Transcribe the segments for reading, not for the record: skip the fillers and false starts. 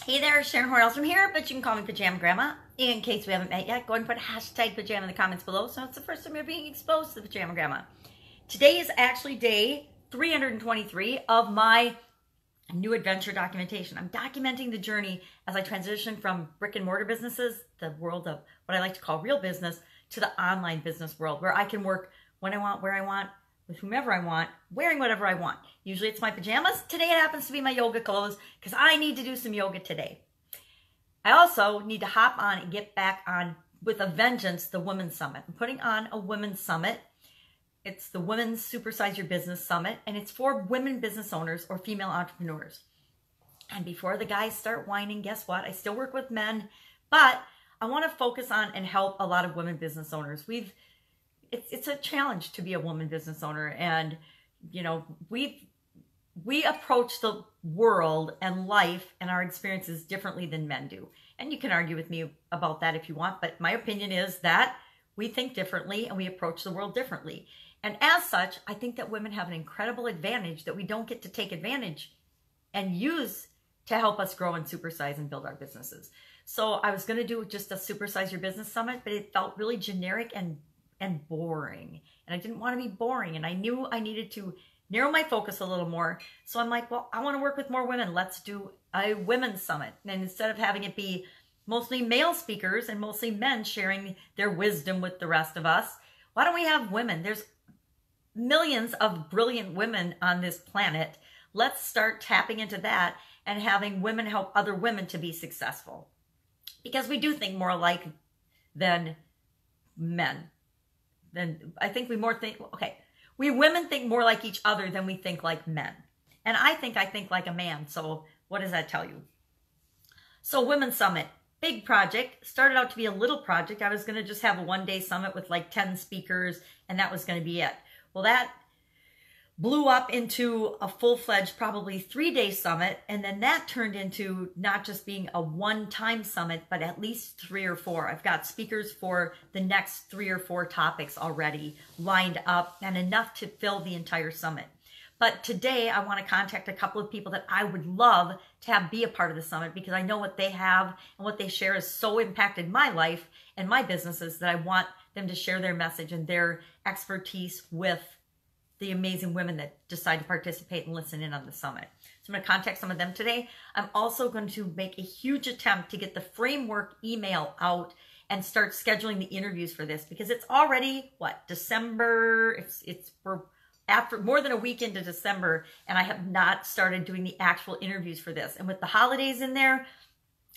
Hey there, Sharon Horne-Ellstrom here, but you can call me Pajama Grandma. In case we haven't met yet, go ahead and put hashtag pajama in the comments below so it's the first time you're being exposed to the Pajama Grandma. Today is actually day 323 of my new adventure documentation. I'm documenting the journey as I transition from brick and mortar businesses, the world of what I like to call real business, to the online business world where I can work when I want, where I want, with whomever I want, wearing whatever I want. Usually it's my pajamas. Today it happens to be my yoga clothes because I need to do some yoga today. I also need to hop on and get back on with a vengeance the Women's Summit. I'm putting on a Women's Summit. It's the Women's Supersize Your Business Summit, and it's for women business owners or female entrepreneurs. And before the guys start whining, guess what? I still work with men, but I want to focus on and help a lot of women business owners. It's a challenge to be a woman business owner, and you know, we approach the world and life and our experiences differently than men do. And you can argue with me about that if you want, but my opinion is that we think differently and we approach the world differently. And as such, I think that women have an incredible advantage that we don't get to take advantage and use to help us grow and supersize and build our businesses. So I was going to do just a Supersize Your Business Summit, but it felt really generic and boring. And I didn't want to be boring. And I knew I needed to narrow my focus a little more. So I'm like, well, I want to work with more women. Let's do a women's summit. And instead of having it be mostly male speakers and mostly men sharing their wisdom with the rest of us, why don't we have women? There's millions of brilliant women on this planet. Let's start tapping into that and having women help other women to be successful. Because we do think more alike than men. Then I think we women think more like each other than we think like men. And I think like a man. So what does that tell you? So Women's Summit, big project, started out to be a little project. I was going to just have a one-day summit with like 10 speakers, and that was going to be it. Well, that blew up into a full-fledged, probably 3-day summit. And then that turned into not just being a one-time summit, but at least 3 or 4. I've got speakers for the next 3 or 4 topics already lined up and enough to fill the entire summit. But today I want to contact a couple of people that I would love to have be a part of the summit because I know what they have and what they share has so impacted my life and my businesses that I want them to share their message and their expertise with the amazing women that decide to participate and listen in on the summit. So I'm going to contact some of them today. I'm also going to make a huge attempt to get the framework email out and start scheduling the interviews for this because it's already, December? We're after more than a week into December, and I have not started doing the actual interviews for this. And with the holidays in there,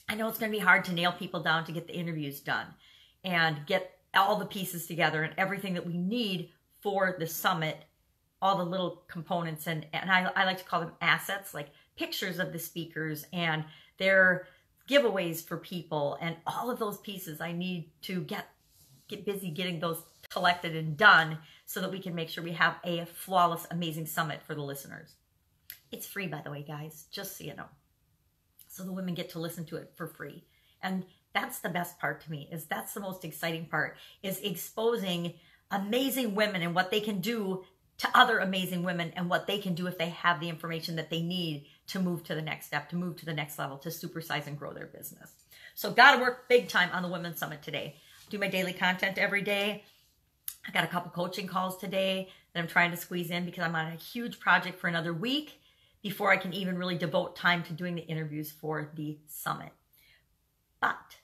I know it's going to be hard to nail people down to get the interviews done and get all the pieces together and everything that we need for the summit, all the little components, and I like to call them assets, like pictures of the speakers and their giveaways for people and all of those pieces. I need to get busy getting those collected and done so that we can make sure we have a flawless, amazing summit for the listeners. It's free, by the way, guys, just so you know. So the women get to listen to it for free. And that's the best part to me, is that's the most exciting part, is exposing amazing women and what they can do to other amazing women and what they can do if they have the information that they need to move to the next step, to move to the next level, to supersize and grow their business. So got to work big time on the Women's Summit today. Do my daily content every day. I got a couple coaching calls today that I'm trying to squeeze in because I'm on a huge project for another week before I can even really devote time to doing the interviews for the summit. But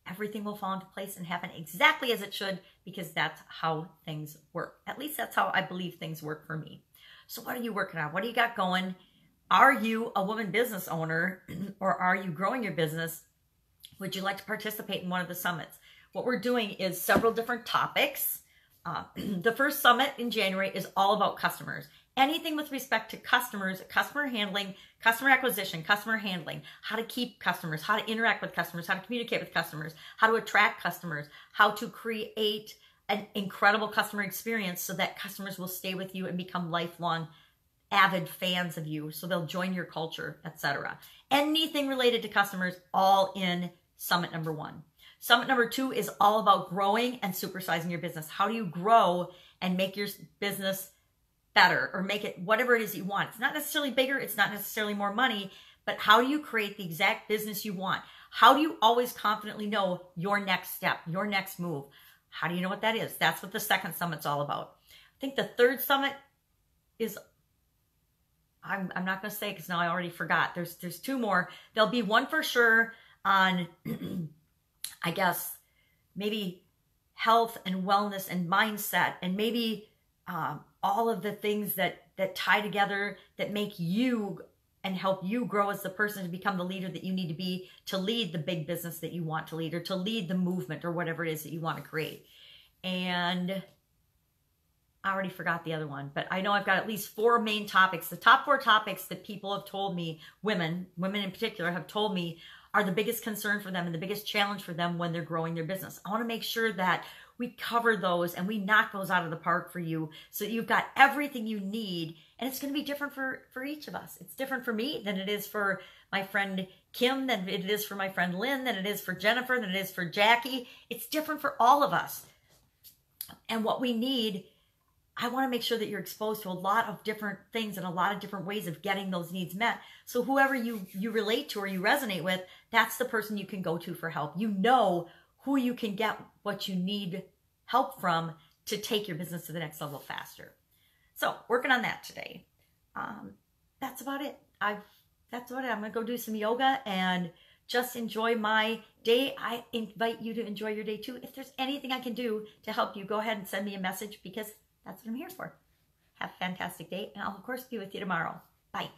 everything will fall into place and happen exactly as it should because that's how things work. At least that's how I believe things work for me. So what are you working on? What do you got going? Are you a woman business owner or are you growing your business? Would you like to participate in one of the summits? What we're doing is several different topics. The first summit in January is all about customers. Anything with respect to customers, customer handling, customer acquisition, customer handling, how to keep customers, how to interact with customers, how to communicate with customers, how to attract customers, how to create an incredible customer experience so that customers will stay with you and become lifelong avid fans of you. So they'll join your culture, etc. Anything related to customers, all in summit number 1. Summit number 2 is all about growing and supersizing your business. How do you grow and make your business better or make it whatever it is you want? It's not necessarily bigger. It's not necessarily more money, but how do you create the exact business you want? How do you always confidently know your next step, your next move? How do you know what that is? That's what the second summit's all about. I think the third summit is, I'm not going to say because now I already forgot. There's two more. There'll be one for sure on, I guess, maybe health and wellness and mindset, and maybe all of the things that tie together that make you and help you grow as the person to become the leader that you need to be to lead the big business that you want to lead, or to lead the movement, or whatever it is that you want to create. And I already forgot the other one, but I know I've got at least 4 main topics. The top 4 topics that people have told me, women in particular, have told me are the biggest concern for them and the biggest challenge for them when they're growing their business. I want to make sure that we cover those and we knock those out of the park for you, so that you've got everything you need. And it's going to be different for each of us. It's different for me than it is for my friend Kim, than it is for my friend Lynn, than it is for Jennifer, than it is for Jackie. It's different for all of us. And what we need, I want to make sure that you're exposed to a lot of different things and a lot of different ways of getting those needs met. So whoever you relate to or you resonate with, that's the person you can go to for help. You know who you can get what you need help from to take your business to the next level faster. So working on that today. That's about it. That's about it. I'm going to go do some yoga and just enjoy my day. I invite you to enjoy your day too. If there's anything I can do to help you, go ahead and send me a message, because that's what I'm here for. Have a fantastic day, and I'll of course be with you tomorrow. Bye.